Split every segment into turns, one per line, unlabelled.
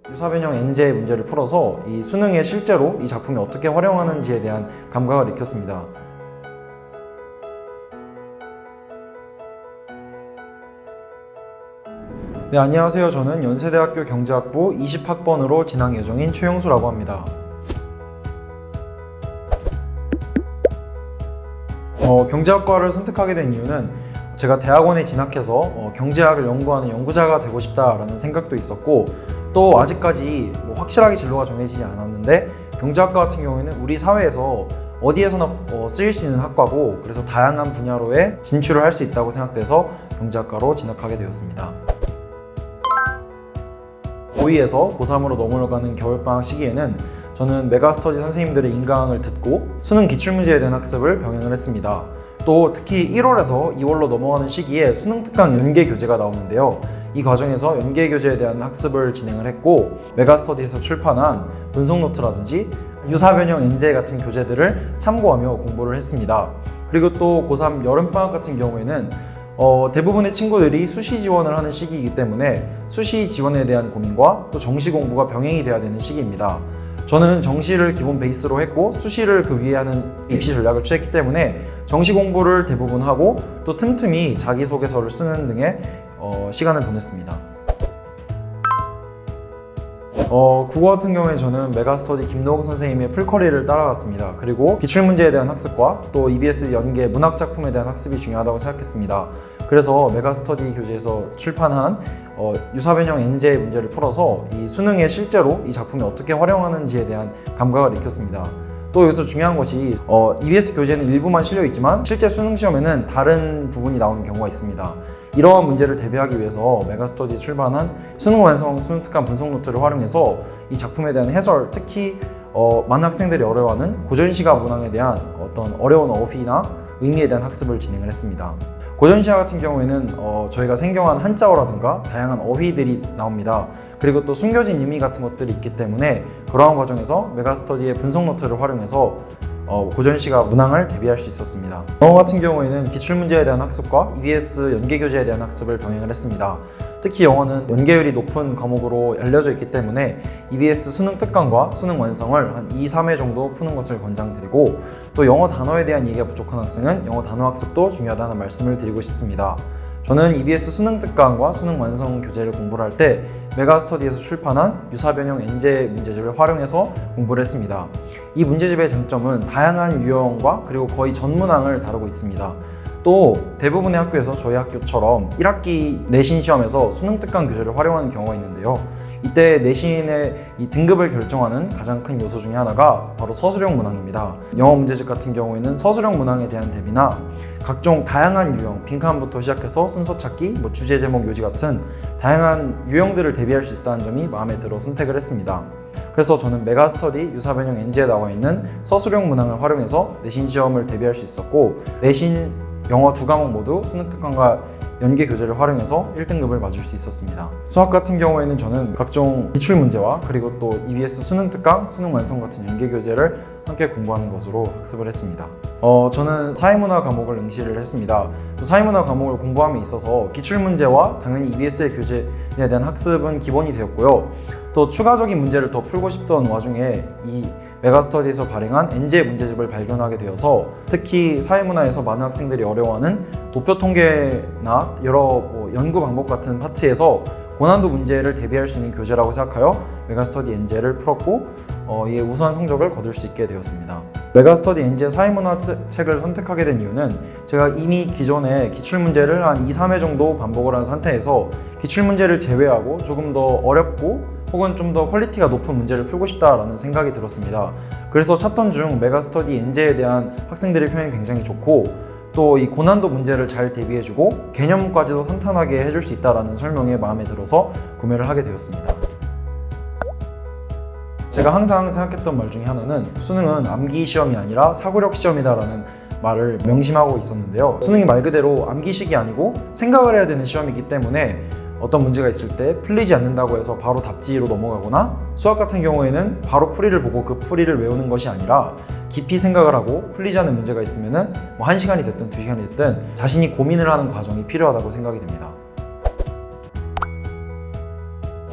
유사변형 N제 문제를 풀어서 이 수능에 실제로 이 작품이 어떻게 활용하는지에 대한 감각을 익혔습니다. 네, 안녕하세요. 저는 연세대학교 경제학부 20학번으로 진학 예정인 최영수라고 합니다. 경제학과를 선택하게 된 이유는 제가 대학원에 진학해서 경제학을 연구하는 연구자가 되고 싶다라는 생각도 있었고, 또 아직까지 확실하게 진로가 정해지지 않았는데 경제학과 같은 경우에는 우리 사회에서 어디에서나 쓰일 수 있는 학과고, 그래서 다양한 분야로의 진출을 할 수 있다고 생각돼서 경제학과로 진학하게 되었습니다. 고2에서 고3으로 넘어가는 겨울방학 시기에는 저는 메가스터디 선생님들의 인강을 듣고 수능 기출문제에 대한 학습을 병행을 했습니다. 또 특히 1월에서 2월로 넘어가는 시기에 수능 특강 연계 교재가 나오는데요. 이 과정에서 연계 교재에 대한 학습을 진행을 했고, 메가스터디에서 출판한 분석노트라든지 유사변형 N제 같은 교재들을 참고하며 공부를 했습니다. 그리고 또 고3 여름방학 같은 경우에는 대부분의 친구들이 수시 지원을 하는 시기이기 때문에 수시 지원에 대한 고민과 또 정시 공부가 병행이 돼야 되는 시기입니다. 저는 정시를 기본 베이스로 했고 수시를 그 위에 하는 입시 전략을 취했기 때문에 정시 공부를 대부분 하고 또 틈틈이 자기소개서를 쓰는 등의 시간을 보냈습니다. 국어 같은 경우에 저는 메가스터디 김노욱 선생님의 풀커리를 따라갔습니다. 그리고 기출문제에 대한 학습과 또 EBS 연계 문학작품에 대한 학습이 중요하다고 생각했습니다. 그래서 메가스터디 교재에서 출판한 유사변형 N제 문제를 풀어서 이 수능에 실제로 이 작품이 어떻게 활용하는지에 대한 감각을 익혔습니다. 또 여기서 중요한 것이 EBS 교재는 일부만 실려 있지만 실제 수능 시험에는 다른 부분이 나오는 경우가 있습니다. 이러한 문제를 대비하기 위해서 메가스터디 출판한 수능 완성 수능 특강 분석 노트를 활용해서 이 작품에 대한 해설, 특히 많은 학생들이 어려워하는 고전시가 문항에 대한 어떤 어려운 어휘나 의미에 대한 학습을 진행을 했습니다. 고전시화 같은 경우에는 저희가 생경한 한자어라든가 다양한 어휘들이 나옵니다. 그리고 또 숨겨진 의미 같은 것들이 있기 때문에 그러한 과정에서 메가스터디의 분석 노트를 활용해서 고전시가 문항을 대비할 수 있었습니다. 영어 같은 경우에는 기출문제에 대한 학습과 EBS 연계교재에 대한 학습을 병행을 했습니다. 특히 영어는 연계율이 높은 과목으로 알려져 있기 때문에 EBS 수능 특강과 수능 완성을 한 2, 3회 정도 푸는 것을 권장드리고, 또 영어 단어에 대한 이해가 부족한 학생은 영어 단어 학습도 중요하다는 말씀을 드리고 싶습니다. 저는 EBS 수능 특강과 수능 완성 교재를 공부를 할 때 메가스터디에서 출판한 유사변형 N제 문제집을 활용해서 공부를 했습니다. 이 문제집의 장점은 다양한 유형과 그리고 거의 전 문항을 다루고 있습니다. 또 대부분의 학교에서 저희 학교처럼 1학기 내신 시험에서 수능 특강 교재를 활용하는 경우가 있는데요. 이때 내신의 이 등급을 결정하는 가장 큰 요소 중에 하나가 바로 서술형 문항입니다. 영어 문제집 같은 경우에는 서술형 문항에 대한 대비나 각종 다양한 유형, 빈칸부터 시작해서 순서 찾기, 주제 제목 요지 같은 다양한 유형들을 대비할 수 있어 한 점이 마음에 들어 선택을 했습니다. 그래서 저는 메가스터디 유사변형 N제에 나와 있는 서술형 문항을 활용해서 내신 시험을 대비할 수 있었고, 내신 영어 두 과목 모두 수능 특강과 연계 교재를 활용해서 1등급을 맞을 수 있었습니다. 수학 같은 경우에는 저는 각종 기출 문제와 그리고 또 EBS 수능 특강, 수능 완성 같은 연계 교재를 함께 공부하는 것으로 학습을 했습니다. 저는 사회문화 과목을 응시를 했습니다. 사회문화 과목을 공부함에 있어서 기출 문제와 당연히 EBS의 교재에 대한 학습은 기본이 되었고요. 또 추가적인 문제를 더 풀고 싶던 와중에 이 메가스터디에서 발행한 N제 문제집을 발견하게 되어서 특히 사회문화에서 많은 학생들이 어려워하는 도표 통계나 여러 연구 방법 같은 파트에서 고난도 문제를 대비할 수 있는 교재라고 생각하여 메가스터디 N제를 풀었고 이에 우수한 성적을 거둘 수 있게 되었습니다. 메가스터디 N제 사회문화 책을 선택하게 된 이유는 제가 이미 기존에 기출문제를 한 2, 3회 정도 반복을 한 상태에서 기출문제를 제외하고 조금 더 어렵고 혹은 좀 더 퀄리티가 높은 문제를 풀고 싶다라는 생각이 들었습니다. 그래서 찾던 중 메가스터디 N제에 대한 학생들의 평이 굉장히 좋고, 또 이 고난도 문제를 잘 대비해주고 개념까지도 탄탄하게 해줄 수 있다는 설명에 마음에 들어서 구매를 하게 되었습니다. 제가 항상 생각했던 말 중에 하나는 수능은 암기 시험이 아니라 사고력 시험이다라는 말을 명심하고 있었는데요. 수능이 말 그대로 암기식이 아니고 생각을 해야 되는 시험이기 때문에 어떤 문제가 있을 때 풀리지 않는다고 해서 바로 답지로 넘어가거나, 수학 같은 경우에는 바로 풀이를 보고 그 풀이를 외우는 것이 아니라 깊이 생각을 하고 풀리지 않는 문제가 있으면은 1시간이 됐든 2시간이 됐든 자신이 고민을 하는 과정이 필요하다고 생각이 됩니다.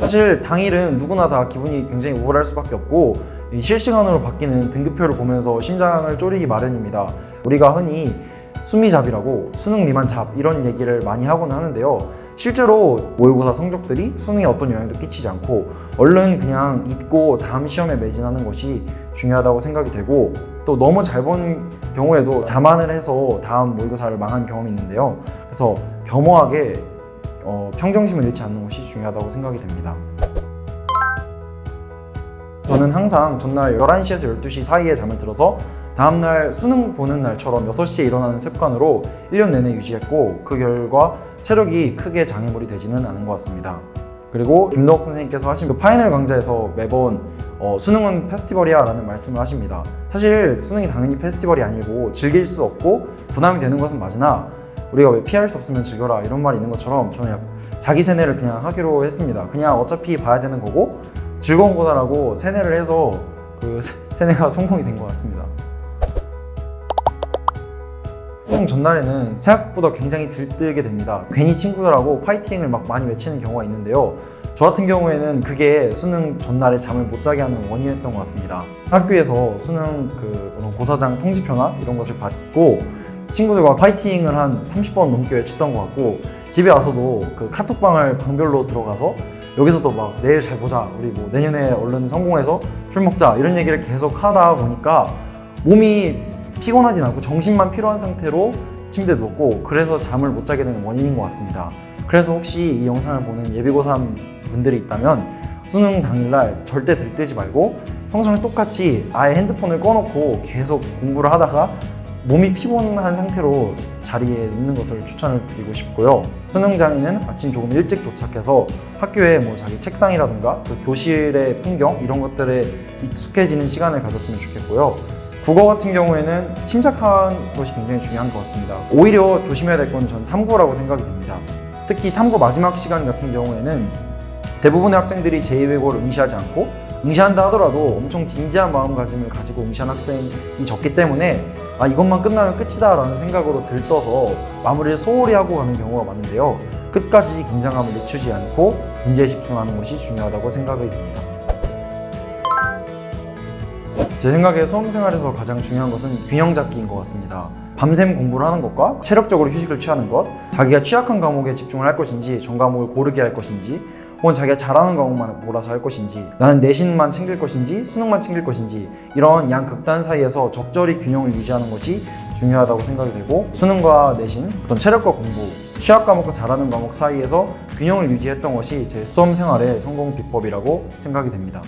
사실 당일은 누구나 다 기분이 굉장히 우울할 수밖에 없고 이 실시간으로 바뀌는 등급표를 보면서 심장을 쪼리기 마련입니다. 우리가 흔히 수미잡이라고 수능 미만 잡 이런 얘기를 많이 하곤 하는데요. 실제로 모의고사 성적들이 수능에 어떤 영향도 끼치지 않고 얼른 그냥 잊고 다음 시험에 매진하는 것이 중요하다고 생각이 되고, 또 너무 잘 본 경우에도 자만을 해서 다음 모의고사를 망한 경험이 있는데요. 그래서 겸허하게 평정심을 잃지 않는 것이 중요하다고 생각이 됩니다. 저는 항상 전날 11시에서 12시 사이에 잠을 들어서 다음날 수능 보는 날처럼 6시에 일어나는 습관으로 1년 내내 유지했고, 그 결과 체력이 크게 장애물이 되지는 않은 것 같습니다. 그리고 김노욱 선생님께서 하신 그 파이널 강좌에서 매번 수능은 페스티벌이야 라는 말씀을 하십니다. 사실 수능이 당연히 페스티벌이 아니고 즐길 수 없고 부담이 되는 것은 맞으나 우리가 왜 피할 수 없으면 즐겨라 이런 말이 있는 것처럼 저는 자기 세뇌를 그냥 하기로 했습니다. 그냥 어차피 봐야 되는 거고 즐거운 거다라고 세뇌를 해서 그 세뇌가 성공이 된 것 같습니다. 수능 전날에는 생각보다 굉장히 들뜨게 됩니다. 괜히 친구들하고 파이팅을 막 많이 외치는 경우가 있는데요. 저 같은 경우에는 그게 수능 전날에 잠을 못 자게 하는 원인이었던 것 같습니다. 학교에서 수능 고사장 통지표나 이런 것을 받고 친구들과 파이팅을 한 30번 넘게 외쳤던 것 같고, 집에 와서도 그 카톡방을 방별로 들어가서 여기서도 막 내일 잘 보자, 우리 뭐 내년에 얼른 성공해서 술 먹자 이런 얘기를 계속 하다 보니까 몸이 피곤하진 않고 정신만 피로한 상태로 침대에 누웠고, 그래서 잠을 못 자게 되는 원인인 것 같습니다. 그래서 혹시 이 영상을 보는 예비고3 분들이 있다면 수능 당일날 절대 들뜨지 말고 평소랑 똑같이 아예 핸드폰을 꺼놓고 계속 공부를 하다가 몸이 피곤한 상태로 자리에 있는 것을 추천을 드리고 싶고요. 수능장에는 아침 조금 일찍 도착해서 학교에 뭐 자기 책상이라든가 그 교실의 풍경 이런 것들에 익숙해지는 시간을 가졌으면 좋겠고요. 국어 같은 경우에는 침착한 것이 굉장히 중요한 것 같습니다. 오히려 조심해야 될 건 전 탐구라고 생각이 됩니다. 특히 탐구 마지막 시간 같은 경우에는 대부분의 학생들이 제2외국어를 응시하지 않고, 응시한다 하더라도 엄청 진지한 마음가짐을 가지고 응시한 학생이 적기 때문에 이것만 끝나면 끝이다 라는 생각으로 들떠서 마무리를 소홀히 하고 가는 경우가 많은데요. 끝까지 긴장감을 늦추지 않고 문제에 집중하는 것이 중요하다고 생각이 됩니다. 제 생각에 수험생활에서 가장 중요한 것은 균형 잡기인 것 같습니다. 밤샘 공부를 하는 것과 체력적으로 휴식을 취하는 것, 자기가 취약한 과목에 집중을 할 것인지 전 과목을 고르게 할 것인지, 혹은 자기가 잘하는 과목만 몰아서 할 것인지, 나는 내신만 챙길 것인지 수능만 챙길 것인지, 이런 양극단 사이에서 적절히 균형을 유지하는 것이 중요하다고 생각이 되고, 수능과 내신, 어떤 체력과 공부, 취약 과목과 잘하는 과목 사이에서 균형을 유지했던 것이 제 수험생활의 성공 비법이라고 생각이 됩니다.